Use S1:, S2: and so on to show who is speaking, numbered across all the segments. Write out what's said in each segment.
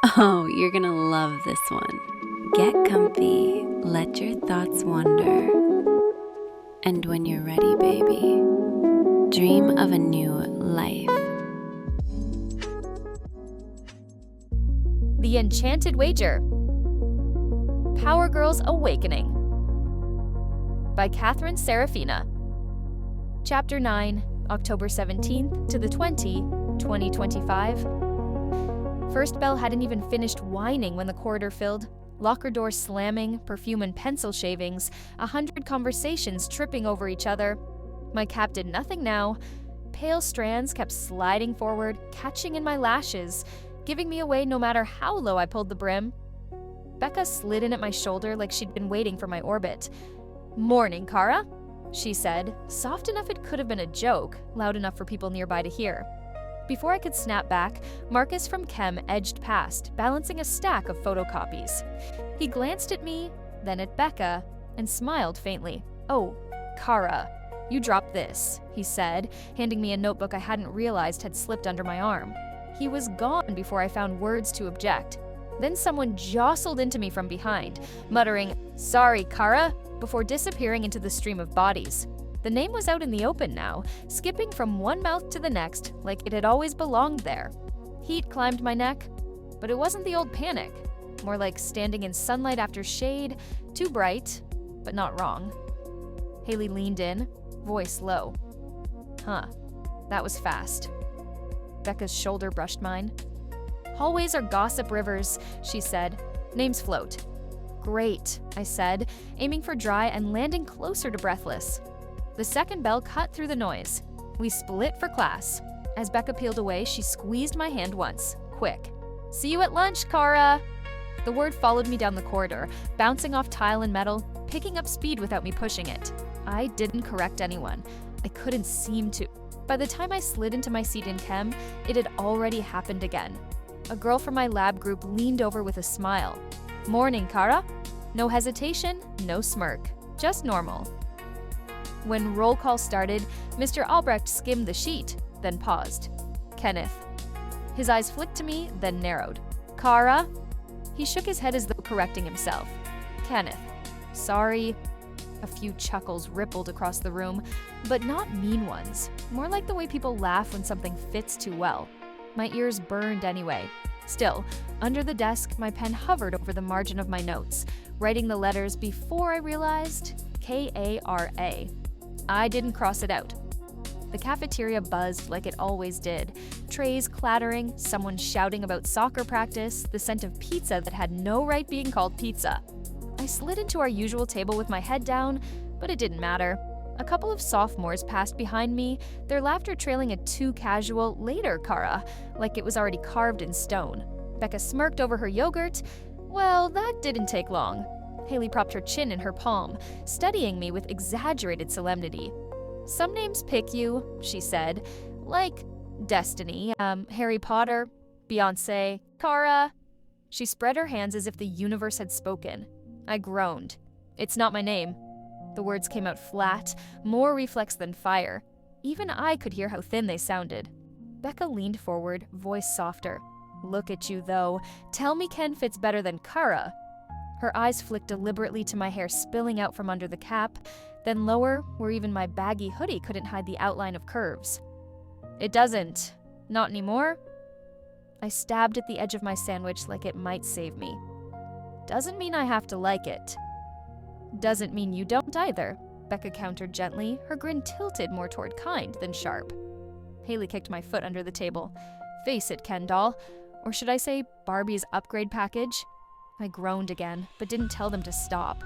S1: Oh, you're gonna love this one. Get comfy, let your thoughts wander, and when you're ready, baby, dream of a new life.
S2: The Enchanted Wager. Power Girls Awakening by Catherine Serafina. Chapter 9, October 17th to the 2025. First bell hadn't even finished whining when the corridor filled. Locker doors slamming, perfume and pencil shavings, 100 conversations tripping over each other. My cap did nothing now. Pale strands kept sliding forward, catching in my lashes, giving me away no matter how low I pulled the brim. Becca slid in at my shoulder like she'd been waiting for my orbit. "Morning, Kara," she said, soft enough it could have been a joke, loud enough for people nearby to hear. Before I could snap back, Marcus from Chem edged past, balancing a stack of photocopies. He glanced at me, then at Becca, and smiled faintly. "Oh, Kara, you dropped this," he said, handing me a notebook I hadn't realized had slipped under my arm. He was gone before I found words to object. Then someone jostled into me from behind, muttering, "Sorry, Kara," before disappearing into the stream of bodies. The name was out in the open now, skipping from one mouth to the next like it had always belonged there. Heat climbed my neck, but it wasn't the old panic. More like standing in sunlight after shade, too bright, but not wrong. Haley leaned in, voice low. "Huh, that was fast." Becca's shoulder brushed mine. "Hallways are gossip rivers," she said. "Names float." "Great," I said, aiming for dry and landing closer to breathless. The second bell cut through the noise. We split for class. As Becca peeled away, she squeezed my hand once, quick. "See you at lunch, Kara!" The word followed me down the corridor, bouncing off tile and metal, picking up speed without me pushing it. I didn't correct anyone. I couldn't seem to. By the time I slid into my seat in chem, it had already happened again. A girl from my lab group leaned over with a smile. "Morning, Kara." No hesitation, no smirk, just normal. When roll call started, Mr. Albrecht skimmed the sheet, then paused. "Kenneth." His eyes flicked to me, then narrowed. "Kara?" He shook his head as though correcting himself. "Kenneth." "Sorry." A few chuckles rippled across the room, but not mean ones. More like the way people laugh when something fits too well. My ears burned anyway. Still, under the desk, my pen hovered over the margin of my notes, writing the letters before I realized K-A-R-A. I didn't cross it out. The cafeteria buzzed like it always did. Trays clattering, someone shouting about soccer practice, the scent of pizza that had no right being called pizza. I slid into our usual table with my head down, but it didn't matter. A couple of sophomores passed behind me, their laughter trailing a too casual "later, Kara," like it was already carved in stone. Becca smirked over her yogurt. Well, that didn't take long. Haley propped her chin in her palm, studying me with exaggerated solemnity. "Some names pick you," she said, "like Destiny, Harry Potter, Beyonce, Kara." She spread her hands as if the universe had spoken. I groaned. "It's not my name." The words came out flat, more reflex than fire. Even I could hear how thin they sounded. Becca leaned forward, voice softer. "Look at you, though. Tell me Ken fits better than Kara." Her eyes flicked deliberately to my hair spilling out from under the cap, then lower, where even my baggy hoodie couldn't hide the outline of curves. "It doesn't. Not anymore." I stabbed at the edge of my sandwich like it might save me. "Doesn't mean I have to like it." "Doesn't mean you don't either," Becca countered gently, her grin tilted more toward kind than sharp. Haley kicked my foot under the table. "Face it, Ken doll. Or should I say Barbie's upgrade package?" I groaned again, but didn't tell them to stop.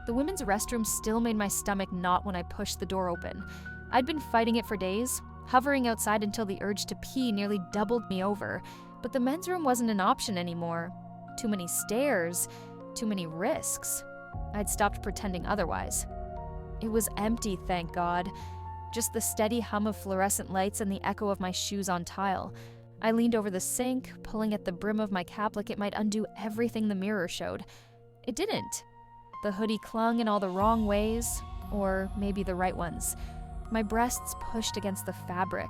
S2: The women's restroom still made my stomach knot when I pushed the door open. I'd been fighting it for days, hovering outside until the urge to pee nearly doubled me over, but the men's room wasn't an option anymore. Too many stairs, too many risks. I'd stopped pretending otherwise. It was empty, thank God. Just the steady hum of fluorescent lights and the echo of my shoes on tile. I leaned over the sink, pulling at the brim of my cap like it might undo everything the mirror showed. It didn't. The hoodie clung in all the wrong ways, or maybe the right ones. My breasts pushed against the fabric,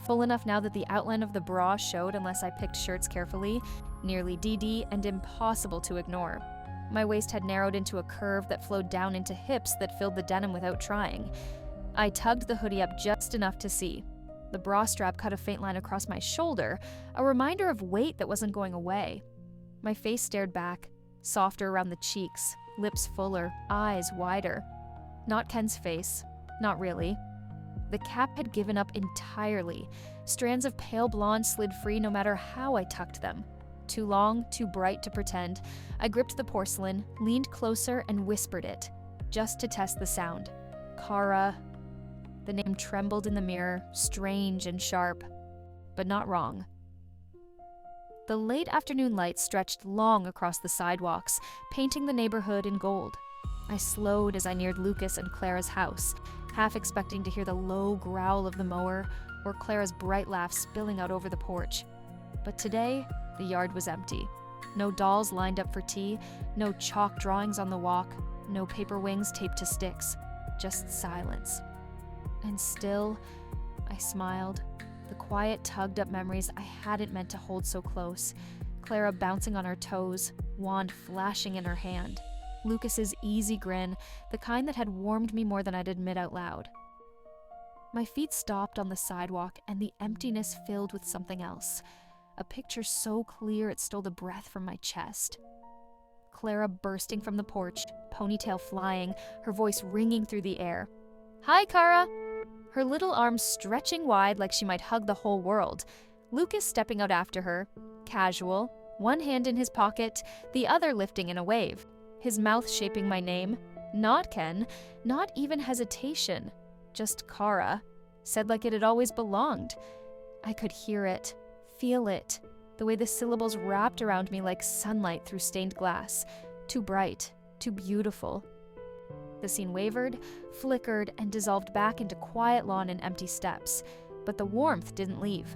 S2: full enough now that the outline of the bra showed unless I picked shirts carefully, nearly DD and impossible to ignore. My waist had narrowed into a curve that flowed down into hips that filled the denim without trying. I tugged the hoodie up just enough to see. The bra strap cut a faint line across my shoulder, a reminder of weight that wasn't going away. My face stared back, softer around the cheeks, lips fuller, eyes wider. Not Ken's face, not really. The cap had given up entirely. Strands of pale blonde slid free no matter how I tucked them. Too long, too bright to pretend. I gripped the porcelain, leaned closer, and whispered it, just to test the sound. Kara. The name trembled in the mirror, strange and sharp, but not wrong. The late afternoon light stretched long across the sidewalks, painting the neighborhood in gold. I slowed as I neared Lucas and Clara's house, half expecting to hear the low growl of the mower or Clara's bright laugh spilling out over the porch. But today, the yard was empty. No dolls lined up for tea, no chalk drawings on the walk, no paper wings taped to sticks, just silence. And still, I smiled. The quiet tugged up memories I hadn't meant to hold so close. Clara bouncing on her toes, wand flashing in her hand. Lucas's easy grin, the kind that had warmed me more than I'd admit out loud. My feet stopped on the sidewalk and the emptiness filled with something else. A picture so clear it stole the breath from my chest. Clara bursting from the porch, ponytail flying, her voice ringing through the air. "Hi, Kara!" Her little arms stretching wide like she might hug the whole world. Lucas stepping out after her, casual, one hand in his pocket, the other lifting in a wave. His mouth shaping my name. Not Ken, not even hesitation. Just Kara, said like it had always belonged. I could hear it, feel it, the way the syllables wrapped around me like sunlight through stained glass. Too bright, too beautiful. The scene wavered, flickered, and dissolved back into quiet lawn and empty steps, but the warmth didn't leave.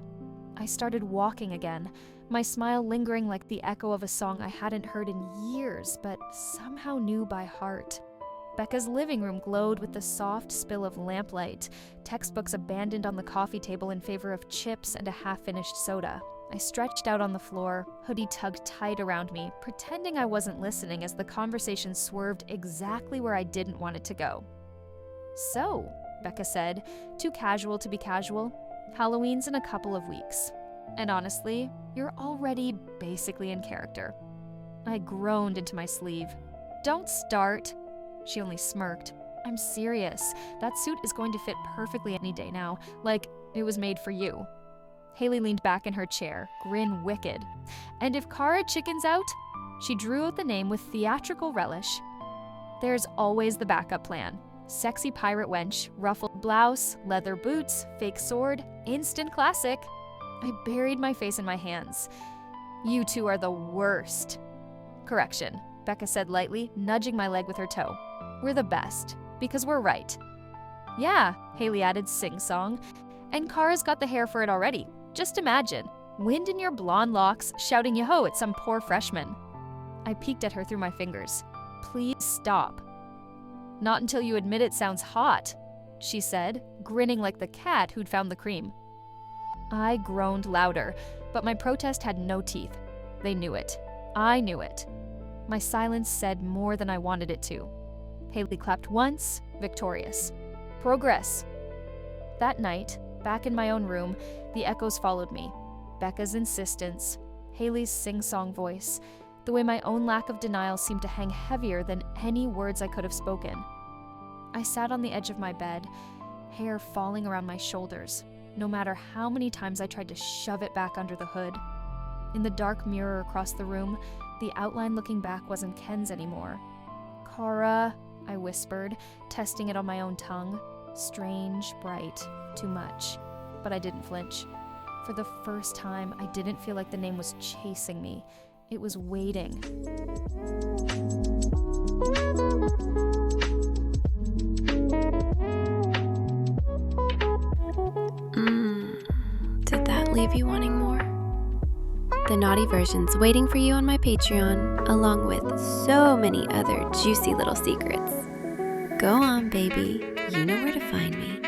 S2: I started walking again, my smile lingering like the echo of a song I hadn't heard in years, but somehow knew by heart. Becca's living room glowed with the soft spill of lamplight, textbooks abandoned on the coffee table in favor of chips and a half-finished soda. I stretched out on the floor, hoodie tugged tight around me, pretending I wasn't listening as the conversation swerved exactly where I didn't want it to go. "So," Becca said, too casual to be casual, "Halloween's in a couple of weeks. And honestly, you're already basically in character." I groaned into my sleeve. "Don't start." She only smirked. "I'm serious. That suit is going to fit perfectly any day now, like it was made for you." Haley leaned back in her chair, grin wicked. "And if Kara chickens out?" She drew out the name with theatrical relish. "There's always the backup plan. Sexy pirate wench, ruffled blouse, leather boots, fake sword, instant classic." I buried my face in my hands. "You two are the worst." "Correction," Becca said lightly, nudging my leg with her toe. "We're the best, because we're right." "Yeah," Haley added sing-song. "And Kara's got the hair for it already. Just imagine, wind in your blonde locks, shouting yo-ho at some poor freshman." I peeked at her through my fingers. "Please stop." "Not until you admit it sounds hot," she said, grinning like the cat who'd found the cream. I groaned louder, but my protest had no teeth. They knew it. I knew it. My silence said more than I wanted it to. Haley clapped once, victorious. Progress. That night, back in my own room, the echoes followed me. Becca's insistence, Haley's sing-song voice, the way my own lack of denial seemed to hang heavier than any words I could have spoken. I sat on the edge of my bed, hair falling around my shoulders, no matter how many times I tried to shove it back under the hood. In the dark mirror across the room, the outline looking back wasn't Ken's anymore. "Kara," I whispered, testing it on my own tongue. Strange, bright, too much. But I didn't flinch. For the first time, I didn't feel like the name was chasing me. It was waiting.
S1: Did that leave you wanting more? The naughty version's waiting for you on my Patreon, along with so many other juicy little secrets. Go on, baby. You know where to find me.